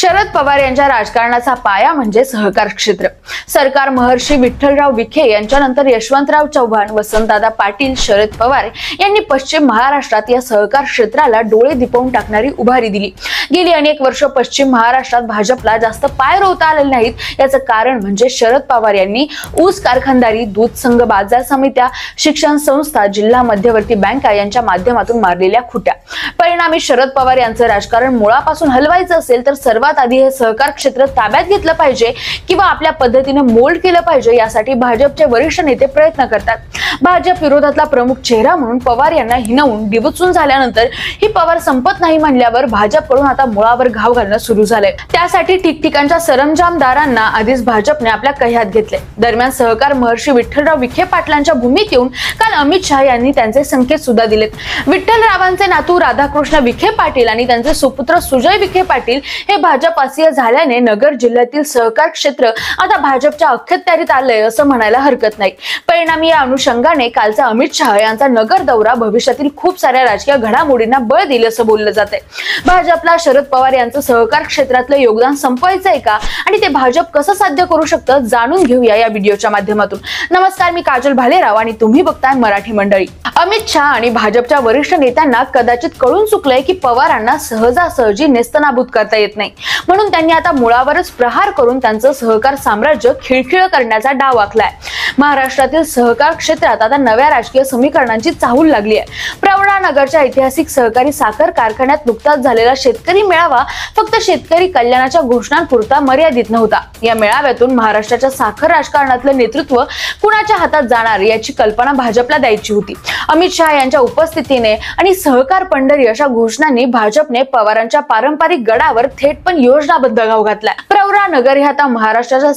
शरद पवार यांच्या राजकारणाचा पाया म्हणजे सहकार क्षेत्र. सरकार महर्षी विठ्ठलराव विखे यांच्यानंतर यशवंतराव चव्हाण, वसंतदादा पाटील, शरद पवार यांनी पश्चिम महाराष्ट्रात या सहकार क्षेत्राला डोळे दिपवून टाकणारी उभारी दिली. गेली अनेक वर्ष पश्चिम महाराष्ट्रात भाजपला जास्त पाय रोवता आलेले नाहीत. याचं कारण म्हणजे शरद पवार यांनी ऊस कारखानदारी, दूध संघ, बाजार समित्या, शिक्षण संस्था, जिल्हा मध्यवर्ती बँका यांच्या माध्यमातून मारलेल्या खुट्या. परिणामी शरद पवार यांचं राजकारण मुळापासून हलवायचं असेल तर सर्वात आधी हे सहकार क्षेत्र ताब्यात घेतलं पाहिजे किंवा आपल्या पद्धतीने मोल्ड केलं पाहिजे, यासाठी भाजपचे वरिष्ठ नेते प्रयत्न करतात. भाजप विरोधातला प्रमुख चेहरा म्हणून पवार यांना हिणवून डिवचून झाल्यानंतर ही पवार संपत नाही म्हणल्यावर भाजपकडून आता मुळावर घाव घालणं सुरू झालंय. त्यासाठी ठिकठिकाणच्या सरंजामदारांना आधीच भाजपने आपल्या कह्यात घेतले. दरम्यान सहकार महर्षी विठ्ठलराव विखे पाटलांच्या भूमीत येऊन काल अमित शहा यांनी त्यांचे संकेत सुद्धा दिलेत. विठ्ठलरावांचे नातू राधाकृष्ण विखे पाटील आणि त्यांचे सुपुत्र सुजय विखे पाटील हे भाजपासीय झाल्याने नगर जिल्ह्यातील सहकार क्षेत्र आता भाजपच्या अखत्यारीत आलंय असं म्हणायला हरकत नाही. परिणामी या अनुषंगाने कालचा अमित शहा यांचा नगर दौरा भविष्यातील खूप साऱ्या राजकीय घडामोडींना बळ दिलं असं बोललं जातंय. भाजपला शरद पवार यांचं सहकार क्षेत्रातलं योगदान संपवायचंय का आणि ते भाजप कसं साध्य करू शकतं जाणून घेऊया या व्हिडिओच्या माध्यमातून. नमस्कार, मी काजल भालेराव आणि तुम्ही बघताय मराठी मंडळी. अमित शहा आणि भाजपच्या वरिष्ठ नेत्यांना कदाचित कळून चुकलंय की पवारांना सहजासहजी नेस्तनाबूत करता येत नाही, म्हणून त्यांनी आता मुळावरच प्रहार करून त्यांचं सहकार साम्राज्य खिळखिळ करण्याचा डाव आखलाय. महाराष्ट्रातील सहकार क्षेत्रात आता नव्या राजकीय समीकरणांची चाहूल लागली आहे. प्रवरा नगरच्या ऐतिहासिक सहकारी साखर कारखान्यात नुकताच झालेला शेतकरी मेळावा फक्त शेतकरी कल्याणाच्या घोषणांपुरता मर्यादित नव्हता. या मेळाव्यातून महाराष्ट्राच्या साखर राजकारणातलं नेतृत्व कुणाच्या हातात जाणार याची कल्पना भाजपला द्यायची होती. अमित शहा यांच्या उपस्थितीने आणि सहकार पंढरी अशा घोषणांनी भाजपने पवारांच्या पारंपरिक गडावर थेट पण योजनाबद्ध घाव घातलाय. प्रवरा नगर हे आता महाराष्ट्राच्या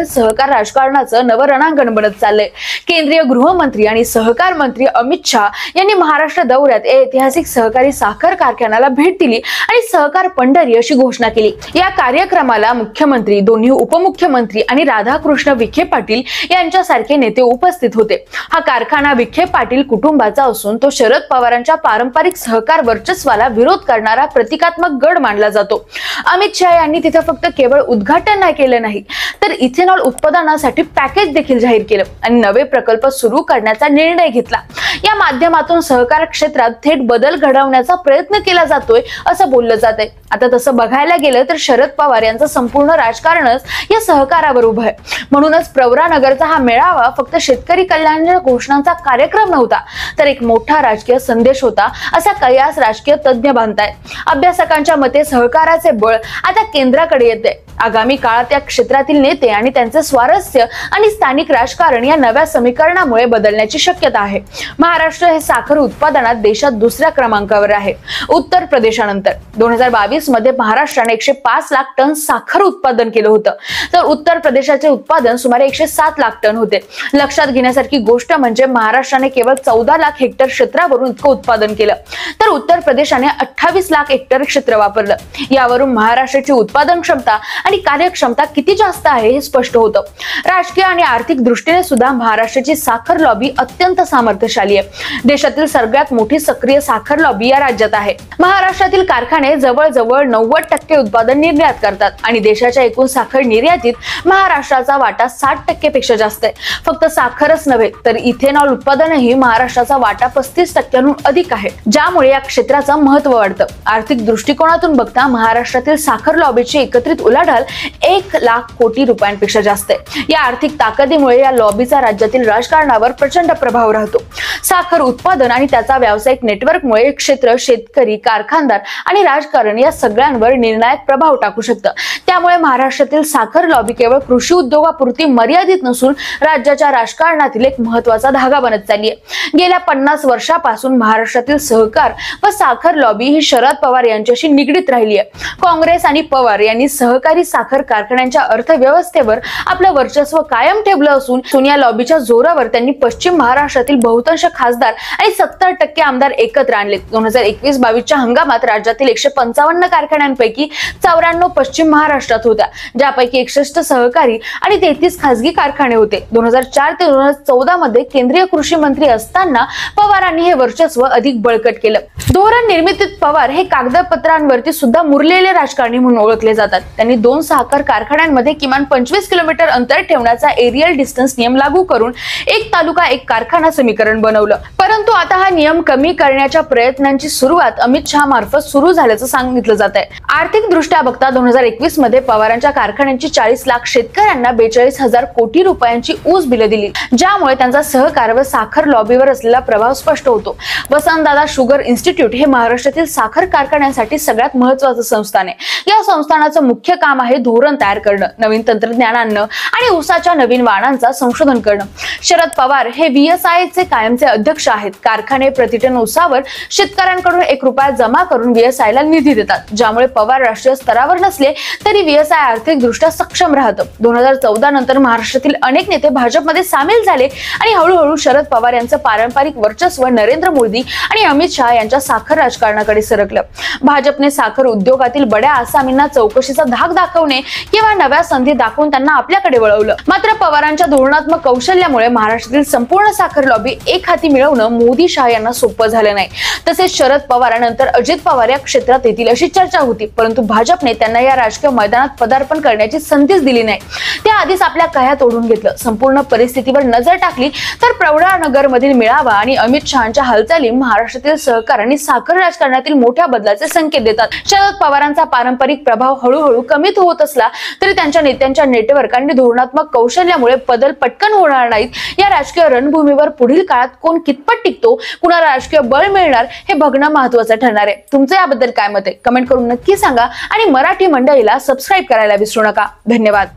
सहकार राजकारणाचं नवं रणांगण बनत चाललंय. केंद्रीय गृहमंत्री आणि सहकार मंत्री अमित शहा यांनी महाराष्ट्र दौऱ्यात ऐतिहासिक सहकारी साखर कारखान्याला भेट दिली आणि सहकार पंढरी अशी घोषणा केली. या कार्यक्रमाला मुख्यमंत्री, दोन्ही उपमुख्यमंत्री आणि राधाकृष्ण विखे पाटील यांच्यासारखे नेते उपस्थित होते. हा कारखाना विखे पाटील कुटुंबाचा असून तो शरद पवारांच्या पारंपरिक सहकार वर्चस्वाला विरोध करणारा प्रतिकात्मक गड मानला जातो. अमित शहा यांनी तिथे फक्त केवळ उद्घाटन नाही केलं नाही तर इथेनॉल उत्पादनासाठी पॅकेज देखील जाहीर केलं आणि नवे प्रकल्प सुरू करण्याचा निर्णय घेतला. या माध्यमातून सहकार क्षेत्रात थेट बदल घडवण्याचा प्रयत्न केला जातोय असं बोललं जातंय. आता तसं बघायला गेलं तर शरद पवार यांचं संपूर्ण राजकारणच या सहकारावर उभं आहे. म्हणूनच प्रवरा नगरचा हा मेळावा फक्त शेतकरी कल्याणाच्या घोषणांचा कार्यक्रम नव्हता तर एक मोठा राजकीय संदेश होता, असा कयास राजकीय तज्ञ बांधतायत. अभ्यासकांच्या मते सहकाराचे बळ आता केंद्राकडे येते. आगामी काळात या क्षेत्रातील नेते आणि त्यांचे स्वारस्य आणि स्थानिक राजकारण या नव्या समीकरणामुळे बदलण्याची शक्यता आहे. महाराष्ट्र हे साखर उत्पादनात देशात दुसऱ्या क्रमांकावर आहे. उत्तर प्रदेशानंतर 2022 मध्ये महाराष्ट्राने 105 लाख टन साखर उत्पादन केलं होतं तर उत्तर प्रदेशाचे उत्पादन सुमारे 107 लाख टन होते. लक्षात घेण्यासारखी गोष्ट म्हणजे महाराष्ट्राने केवळ 14 लाख हेक्टर क्षेत्रावरून इतकं उत्पादन केलं तर उत्तर प्रदेशाने 28 लाख हेक्टर क्षेत्र वापरलं. यावरून महाराष्ट्राची उत्पादन क्षमता आणि कार्यक्षमता किती जास्त आहे हे स्पष्ट होतं. राजकीय आणि आर्थिक दृष्टीने सुद्धा महाराष्ट्राची साखर लॉबी अत्यंत सामर्थ्यशाली आहे. देशातील सगळ्यात मोठी सक्रिय साखर लॉबी या राज्यात आहे. महाराष्ट्रातील कारखाने जवळजवळ 90% उत्पादन निर्यात करतात आणि देशाच्या एकूण साखर निर्यातीत महाराष्ट्राचा वाटा 60% पेक्षा जास्त आहे. फक्त साखरच नव्हे तर इथेनॉल उत्पादनही महाराष्ट्राचा वाटा 35% अधिक आहे, ज्यामुळे या क्षेत्राचं महत्त्व वाढतं. आर्थिक दृष्टिकोनातून बघता महाराष्ट्रातील साखर लॉबीची एकत्रित उलाढाल 1 लाख कोटी रुपयांपेक्षा जास्त आहे. या आर्थिक ताकदीमुळे या लॉबीचा राज्यातील राजकारणावर प्रचंड प्रभाव राहतो. साखर उत्पादन आणि त्याचा व्यावसायिक नेटवर्कमुळे क्षेत्र, शेतकरी, कारखानदार आणि राजकारण या सगळ्यांवर निर्णायक प्रभाव टाकू शकतं. त्यामुळे महाराष्ट्रातील साखर लॉबी केवळ कृषी उद्योगापुरती मर्यादित नसून राज्याच्या राजकारणातील एक महत्त्वाचा धागा बनत चालली आहे. गेल्या 50 वर्षापासून महाराष्ट्रातील सहकार व साखर लॉबी ही शरद पवार यांच्याशी निगडीत राहिली आहे. काँग्रेस आणि पवार यांनी सहकारी सहकारी साखर कारखान्यांच्या अर्थव्यवस्थेवर आपलं वर्चस्व कायम ठेवलं असून या लॉबीच्या जोरावर त्यांनी पश्चिम महाराष्ट्रातील बहुतांश खासदार आणि 70% आमदार एकत्र आणले. 2021-22च्या हंगामात राज्यातील 155 कारखान्यांपैकी 94 पश्चिम महाराष्ट्रात होत्या, ज्यापैकी 61 सहकारी आणि 33 खासगी कारखाने होते. 2004 ते 2014 मध्ये केंद्रीय कृषी मंत्री असताना पवारांनी हे वर्चस्व अधिक बळकट केलं. धोरण निर्मितीत पवार हे कागदपत्रांवरती सुद्धा मुरलेले राजकारणी म्हणून ओळखले जातात. त्यांनी 2 साखर कारखान्यांमध्ये किमान 25 किलोमीटर अंतर ठेवण्याचा एरियल डिस्टन्स नियम लागू करून एक तालुका एक कारखाना समीकरण बनवलं. परंतु आता हा नियम कमी करण्याच्या प्रयत्नांची सुरुवात अमित शहा मार्फत सुरू झाल्याचं सांगितलं जात आहे. आर्थिक दृष्ट्या बघता 2021 मध्ये पवारांच्या कारखान्यांची 40 लाख शेतकऱ्यांना 42,000 कोटी रुपयांची ऊस बिलं दिली, ज्यामुळे त्यांचा सहकार व साखर लॉबीवर असलेला प्रभाव स्पष्ट होतो. वसंतदादा शुगर इन्स्टिट्यूट हे महाराष्ट्रातील साखर कारखान्यांसाठी सगळ्यात महत्त्वाचं संस्थान आहे. या संस्थानाचं मुख्य काम आहे धोरण तयार करणं, नवीन तंत्रज्ञान आणणं आणि ऊसाच्या नवीन वाणांचा संशोधन करणं. शरद पवार हे VSI चे कायमचे अध्यक्ष आहेत. कारखाने प्रतिटन ऊसावर शेतकऱ्यांकडून 1 रुपया जमा करून VSI ला निधी देतात, ज्यामुळे पवार राष्ट्रीय स्तरावर नसले तरी VSI आर्थिक दृष्ट्या सक्षम राहतं. 2014 नंतर महाराष्ट्रातील अनेक नेते भाजपमध्ये सामील झाले आणि हळूहळू शरद पवार यांचं पारंपरिक वर्चस्व नरेंद्र मोदी आणि अमित शहा यांच्या साखर राजकारणाकडे सरकलं. भाजपने साखर उद्योगातील बड्या आसामींना चौकशीचा धाक दाखवणे किंवा नव्या संधी दाखवून त्यांना आपल्याकडे वळवलं. मात्र पवारांच्या धोरणात्मक कौशल्यामुळे महाराष्ट्रातील संपूर्ण साखर लॉबी एक हाती मिळवणं मोदी शहा यांना सोपं झालं नाही. तसेच शरद पवारांनंतर अजित पवार या क्षेत्रात येतील अशी चर्चा होती, परंतु भाजपने त्यांना या राजकीय मैदानात पदार्पण करण्याची संधीच दिली नाही. त्याआधीच आपल्या कह्यात ओढून घेतलं. संपूर्ण परिस्थितीवर नजर टाकली तर प्रवरानगर मधील मेळावा आणि अमित शहांच्या हालचाली महाराष्ट्रातील सहकार आणि साखर राजकारणातील मोठ्या बदलाचे संकेत देतात. शरद पवारांचा पारंपरिक प्रभाव हळूहळू कमी होत असला तरी त्यांच्या नेत्यांच्या नेटवर्क आणि धोरणात्मक कौशल्यामुळे बदल पटकन होणार नाहीत. या राजकीय रणभूमीवर पुढील काळात कोण कितपत टिकतो, कुणाला राजकीय बळ मिळणार हे बघणं महत्त्वाचं ठरणार आहे. तुमचं याबद्दल काय मत आहे कमेंट करून नक्की सांगा आणि मराठी मंडळीला सबस्क्राईब करायला विसरू नका. धन्यवाद.